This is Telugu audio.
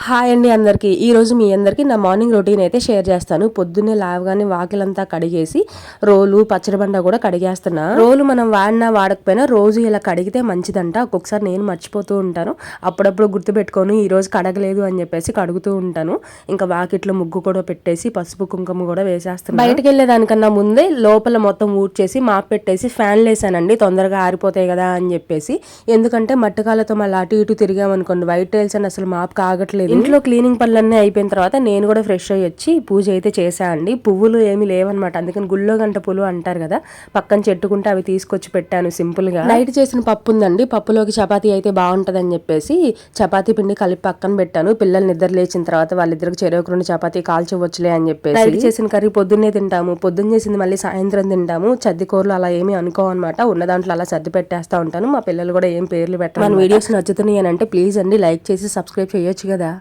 హాయ్ అండి అందరికీ. ఈరోజు మీ అందరికీ నా మార్నింగ్ రొటీన్ అయితే షేర్ చేస్తాను. పొద్దున్నే లేవగానే వాకిలంతా కడిగేసి రోలు పచ్చడి బండ కూడా కడిగేస్తున్నా. రోలు మనం వాడినా వాడకపోయినా రోజు ఇలా కడిగితే మంచిదంట. ఒక్కొక్కసారి నేను మర్చిపోతూ ఉంటాను, అప్పుడప్పుడు గుర్తుపెట్టుకొని ఈ రోజు కడగలేదు అని చెప్పేసి కడుగుతూ ఉంటాను. ఇంకా వాకిట్లో ముగ్గు కూడా పెట్టేసి పసుపు కుంకుమ కూడా వేసేస్తాను. బయటకు వెళ్ళేదానికన్నా ముందే లోపల మొత్తం ఊడ్చేసి మాప్ పెట్టేసి ఫ్యాన్లు వేసానండి, తొందరగా ఆరిపోతాయి కదా అని చెప్పేసి. ఎందుకంటే మట్టకాలతో మళ్ళీ అటు ఇటు తిరిగామనుకోండి వైట్ టైల్స్ అని అసలు మాప్ కాగట్లేదు. ఇంట్లో క్లీనింగ్ పనులన్నీ అయిపోయిన తర్వాత నేను కూడా ఫ్రెష్ అయ్యి వచ్చి పూజ అయితే చేసా అండి. పువ్వులు ఏమి లేవన్నమాట, అందుకని గుళ్ళో గంట పూలు అంటారు కదా, పక్కన చెట్టుకుంటే అవి తీసుకొచ్చి పెట్టాను సింపుల్ గా. నైట్ చేసిన పప్పు ఉందండి, పప్పులోకి చపాతీ అయితే బాగుంటదని చెప్పేసి చపాతీ పిండి కలిపి పక్కన పెట్టాను. పిల్లలు నిద్ర లేచిన తర్వాత వాళ్ళిద్దరికి చెరుకు 2 చపాతీ కాల్చవచ్చులే అని చెప్పేసి. నైట్ చేసిన కర్రీ పొద్దున్నే తింటాము, పొద్దున్న చేసింది మళ్ళీ సాయంత్రం తింటాము. చద్ది కూరలు అలా ఏమీ అనుకోవన్నమాట, ఉన్న దాంట్లో అలా సర్ది పెట్టేస్తా ఉంటాను. మా పిల్లలు కూడా ఏం పేర్లు పెట్టారు. మన వీడియోస్ నచ్చుతున్నాయి అంటే ప్లీజ్ అండి లైక్ చేసి సబ్స్క్రైబ్ చేయొచ్చు కదా.